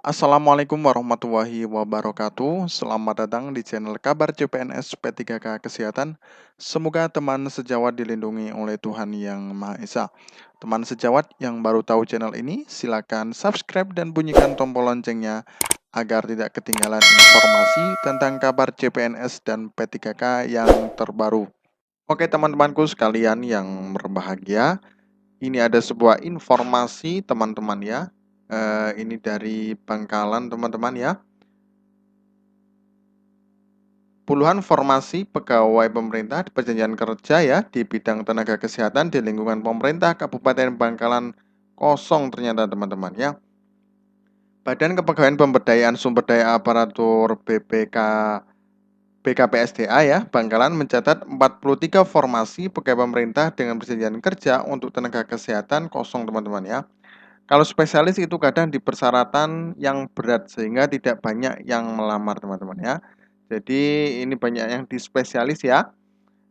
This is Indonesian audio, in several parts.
Assalamualaikum warahmatullahi wabarakatuh. Selamat datang di channel Kabar CPNS P3K Kesehatan. Semoga teman sejawat dilindungi oleh Tuhan Yang Maha Esa. Teman sejawat yang baru tahu channel ini, silakan subscribe dan bunyikan tombol loncengnya agar tidak ketinggalan informasi tentang kabar CPNS dan P3K yang terbaru. Oke teman-temanku sekalian yang berbahagia, ini ada sebuah informasi teman-teman ya. Ini dari Bangkalan teman-teman ya. Puluhan formasi pegawai pemerintah di perjanjian kerja ya di bidang tenaga kesehatan di lingkungan pemerintah Kabupaten Bangkalan kosong ternyata teman-teman ya. Badan Kepegawaian Pemberdayaan Sumber Daya Aparatur BKPSDA ya, Bangkalan mencatat 43 formasi pegawai pemerintah dengan perjanjian kerja untuk tenaga kesehatan kosong teman-teman ya. Kalau spesialis itu kadang di persyaratan yang berat sehingga tidak banyak yang melamar teman-teman ya. Jadi ini banyak yang di spesialis ya,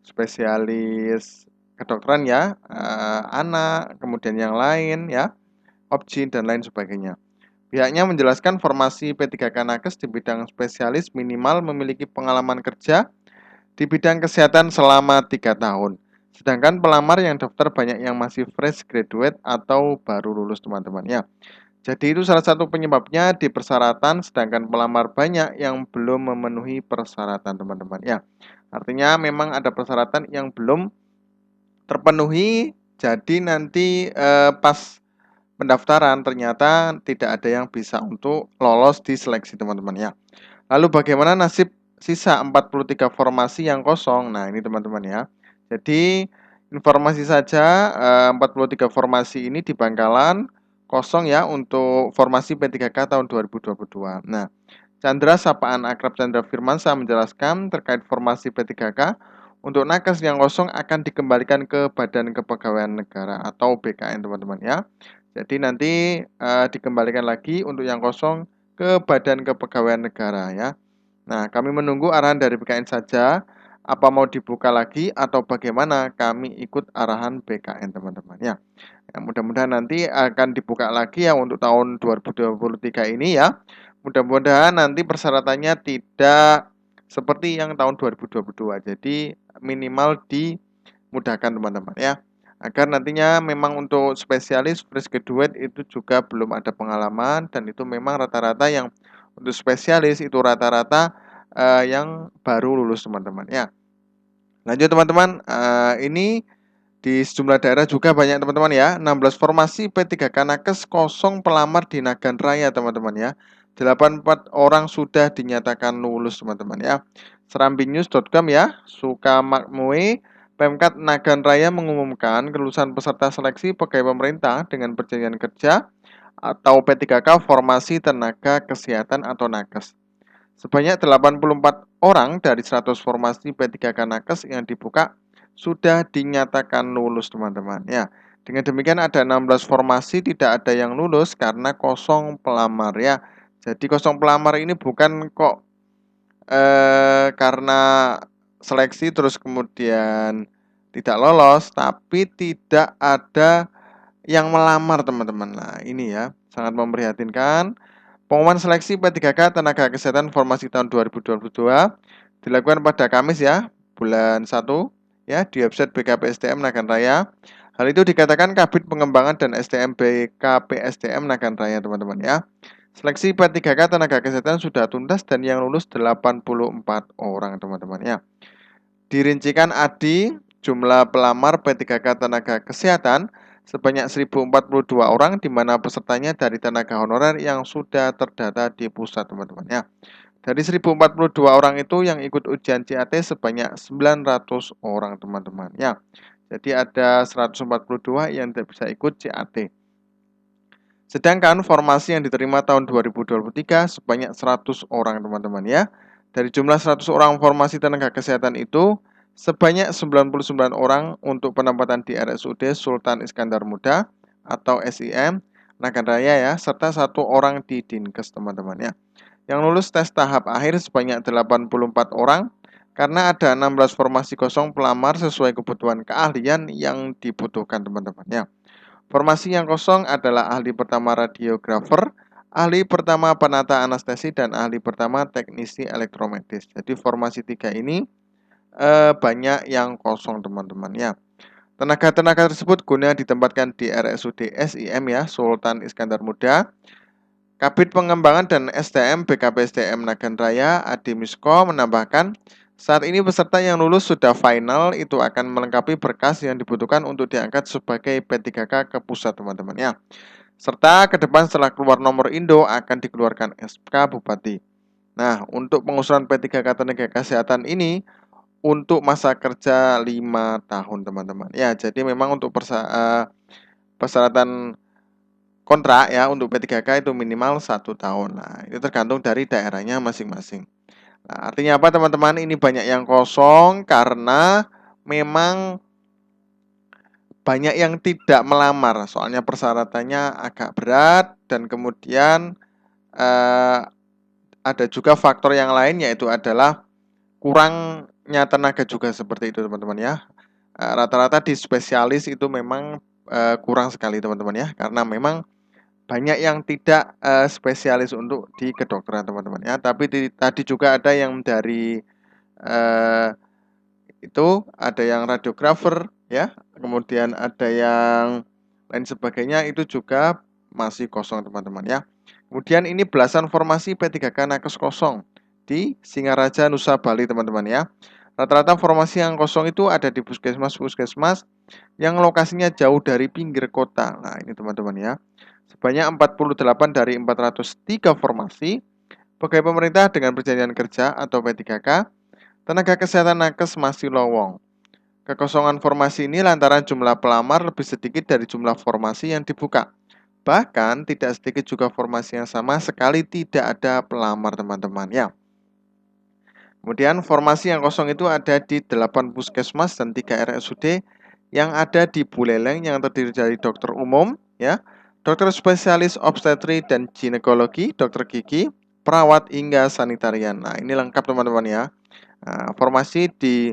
spesialis kedokteran ya, anak, kemudian yang lain ya, obgyn dan lain sebagainya. Pihaknya menjelaskan formasi P3K Nakes di bidang spesialis minimal memiliki pengalaman kerja di bidang kesehatan selama 3 tahun. Sedangkan pelamar yang daftar banyak yang masih fresh graduate atau baru lulus teman-teman ya. Jadi itu salah satu penyebabnya di persyaratan, sedangkan pelamar banyak yang belum memenuhi persyaratan teman-teman ya. Artinya memang ada persyaratan yang belum terpenuhi, jadi nanti pas pendaftaran ternyata tidak ada yang bisa untuk lolos di seleksi teman-teman ya. Lalu bagaimana nasib sisa 43 formasi yang kosong? Nah ini teman-teman ya. Jadi informasi saja 43 formasi ini di Bangkalan kosong ya untuk formasi P3K tahun 2022. Nah, Chandra Sapaan Akrab Chandra Firmansyah menjelaskan terkait formasi P3K untuk nakes yang kosong akan dikembalikan ke Badan Kepegawaian Negara atau BKN teman-teman ya. Jadi nanti dikembalikan lagi untuk yang kosong ke Badan Kepegawaian Negara ya. Nah, kami menunggu arahan dari BKN saja. Apa mau dibuka lagi atau bagaimana? Kami ikut arahan BKN teman-teman ya. Ya, mudah-mudahan nanti akan dibuka lagi ya untuk tahun 2023 ini ya. Mudah-mudahan nanti persyaratannya tidak seperti yang tahun 2022. Jadi minimal dimudahkan teman-teman ya. Agar nantinya memang untuk spesialis fresh graduate itu juga belum ada pengalaman dan itu memang rata-rata yang untuk spesialis itu rata-rata yang baru lulus teman-teman ya. Lanjut teman-teman, ini di sejumlah daerah juga banyak teman-teman ya. 16 formasi P3K Nakes kosong pelamar di Nagan Raya teman-teman ya. 84 orang sudah dinyatakan lulus teman-teman ya. Serambinews.com ya. Sukamakmui Pemkat Nagan Raya mengumumkan kelulusan peserta seleksi pegawai pemerintah dengan perjanjian kerja atau P3K formasi tenaga kesehatan atau nakes. Sebanyak 84 orang dari 100 formasi P3K Nakes yang dibuka sudah dinyatakan lulus teman-teman ya. Dengan demikian ada 16 formasi tidak ada yang lulus karena kosong pelamar ya. Jadi kosong pelamar ini bukan kok karena seleksi terus kemudian tidak lolos, tapi tidak ada yang melamar teman-teman. Nah ini ya sangat memprihatinkan. Pengumuman seleksi P3K Tenaga Kesehatan Formasi tahun 2022 dilakukan pada Kamis ya, bulan 1 ya di website BKPSDM Nagan Raya. Hal itu dikatakan Kabid Pengembangan dan SDM BKPSDM Nagan Raya teman-teman ya. Seleksi P3K Tenaga Kesehatan sudah tuntas dan yang lulus 84 orang teman-teman ya. Dirincikan ADI jumlah pelamar P3K Tenaga Kesehatan sebanyak 1042 orang di mana pesertanya dari tenaga honorer yang sudah terdata di pusat teman-teman ya. Dari 1042 orang itu yang ikut ujian CAT sebanyak 900 orang teman-teman ya. Jadi ada 142 yang tidak bisa ikut CAT. Sedangkan formasi yang diterima tahun 2023 sebanyak 100 orang teman-teman ya. Dari jumlah 100 orang formasi tenaga kesehatan itu sebanyak 99 orang untuk penempatan di RSUD Sultan Iskandar Muda atau SIM Nagan Raya ya, serta 1 orang di Dinkes teman-teman ya. Yang lulus tes tahap akhir sebanyak 84 orang karena ada 16 formasi kosong pelamar sesuai kebutuhan keahlian yang dibutuhkan teman-teman ya. Formasi yang kosong adalah ahli pertama radiografer, ahli pertama penata anestesi, dan ahli pertama teknisi elektromedis. Jadi formasi 3 ini banyak yang kosong teman-teman ya. Tenaga-tenaga tersebut guna ditempatkan di RSUD SIM ya, Sultan Iskandar Muda, Kabid Pengembangan dan SDM BKPSDM Nagan Raya. Adi Misko menambahkan, saat ini peserta yang lulus sudah final itu akan melengkapi berkas yang dibutuhkan untuk diangkat sebagai P3K ke pusat teman-teman ya. Serta ke depan setelah keluar nomor Indo akan dikeluarkan SK Bupati. Nah, untuk pengusulan P3K tenaga kesehatan ini untuk masa kerja 5 tahun teman-teman. Ya, jadi memang untuk persyaratan kontrak ya untuk P3K itu minimal 1 tahun. Nah, itu tergantung dari daerahnya masing-masing. Nah, artinya apa teman-teman? Ini banyak yang kosong karena memang banyak yang tidak melamar. Soalnya persyaratannya agak berat dan kemudian eh, ada juga faktor yang lain yaitu adalah kurangnya tenaga juga seperti itu teman-teman ya. Rata-rata di spesialis itu memang kurang sekali teman-teman ya, karena memang banyak yang tidak spesialis untuk di kedokteran teman-teman ya. Tapi tadi juga ada yang dari eh, itu ada yang radiografer ya, kemudian ada yang lain sebagainya, itu juga masih kosong teman-teman ya. Kemudian ini belasan formasi P3K nakes kosong di Singaraja, Nusa Bali teman-teman ya. Rata-rata formasi yang kosong itu ada di puskesmas-puskesmas yang lokasinya jauh dari pinggir kota. Nah, ini teman-teman ya. Sebanyak 48 dari 403 formasi pegawai pemerintah dengan perjanjian kerja atau P3K, tenaga kesehatan nakes masih lowong. Kekosongan formasi ini lantaran jumlah pelamar lebih sedikit dari jumlah formasi yang dibuka. Bahkan tidak sedikit juga formasi yang sama sekali tidak ada pelamar teman-teman ya. Kemudian formasi yang kosong itu ada di 8 puskesmas dan 3 RSUD yang ada di Buleleng yang terdiri dari dokter umum ya, dokter spesialis obstetri dan ginekologi, dokter gigi, perawat hingga sanitarian. Nah, ini lengkap teman-teman ya. Nah, formasi di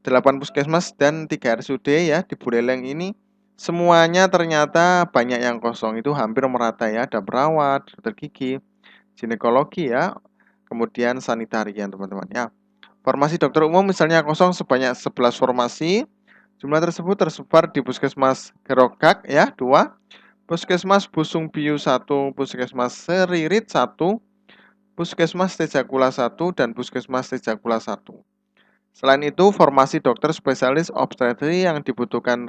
8 puskesmas dan 3 RSUD ya di Buleleng ini semuanya ternyata banyak yang kosong, itu hampir merata ya, ada perawat, dokter gigi, ginekologi ya, kemudian sanitarian teman-teman ya. Formasi dokter umum misalnya kosong sebanyak 11 formasi. Jumlah tersebut tersebar di Puskesmas Gerogak ya 2, Puskesmas Busung Biu 1, Puskesmas Seririt 1, Puskesmas Tejakula 1, dan Puskesmas Tejakula 1. Selain itu, formasi dokter spesialis obstetri yang dibutuhkan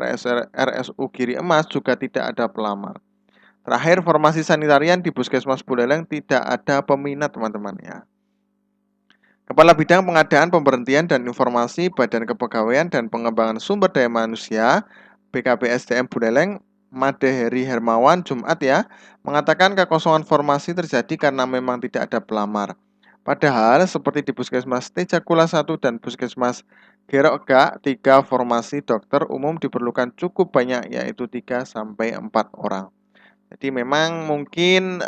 RSU Giri Emas juga tidak ada pelamar. Terakhir, formasi sanitarian di Puskesmas Buleleng tidak ada peminat teman-teman ya. Kepala Bidang Pengadaan, Pemberhentian, dan Informasi Badan Kepegawaian dan Pengembangan Sumber Daya Manusia BKPSDM Buleleng, Made Heri Hermawan, Jumat ya, mengatakan kekosongan formasi terjadi karena memang tidak ada pelamar. Padahal seperti di Puskesmas Tejakula 1 dan Puskesmas Gerokga, 3 formasi dokter umum diperlukan cukup banyak, yaitu 3-4 orang. Jadi memang mungkin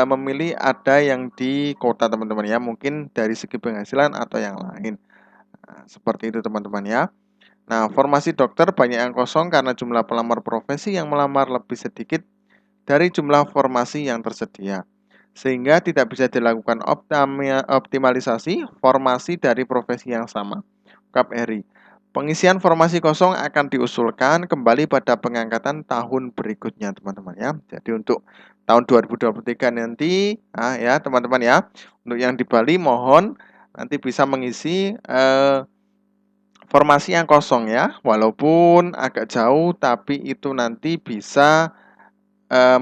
memilih ada yang di kota teman-teman ya, mungkin dari segi penghasilan atau yang lain. Nah, seperti itu teman-teman ya. Nah, formasi dokter banyak yang kosong karena jumlah pelamar profesi yang melamar lebih sedikit dari jumlah formasi yang tersedia. Sehingga tidak bisa dilakukan optimalisasi formasi dari profesi yang sama. KPRI. Pengisian formasi kosong akan diusulkan kembali pada pengangkatan tahun berikutnya teman-teman ya. Jadi untuk tahun 2023 nanti ya teman-teman ya, untuk yang di Bali mohon nanti bisa mengisi formasi yang kosong ya, walaupun agak jauh tapi itu nanti bisa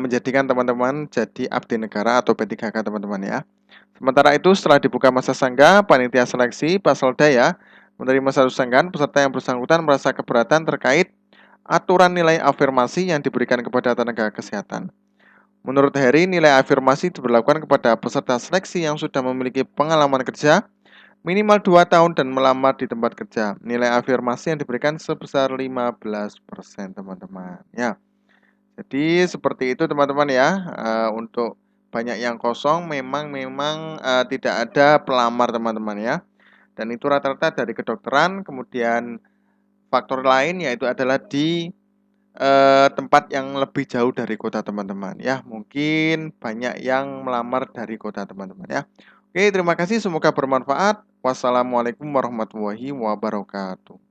menjadikan teman-teman jadi abdi negara atau P3K teman-teman ya. Sementara itu setelah dibuka masa sangga, panitia seleksi Paselda ya menerima satu sanggahan peserta yang bersangkutan merasa keberatan terkait aturan nilai afirmasi yang diberikan kepada tenaga kesehatan. Menurut Heri, nilai afirmasi diberlakukan kepada peserta seleksi yang sudah memiliki pengalaman kerja minimal 2 tahun dan melamar di tempat kerja. Nilai afirmasi yang diberikan sebesar 15% teman-teman ya. Jadi seperti itu teman-teman ya. Untuk banyak yang kosong memang tidak ada pelamar teman-teman ya. Dan itu rata-rata dari kedokteran. Kemudian faktor lain yaitu adalah di tempat yang lebih jauh dari kota teman-teman ya. Mungkin banyak yang melamar dari kota teman-teman ya. Oke, terima kasih semoga bermanfaat. Wassalamualaikum warahmatullahi wabarakatuh.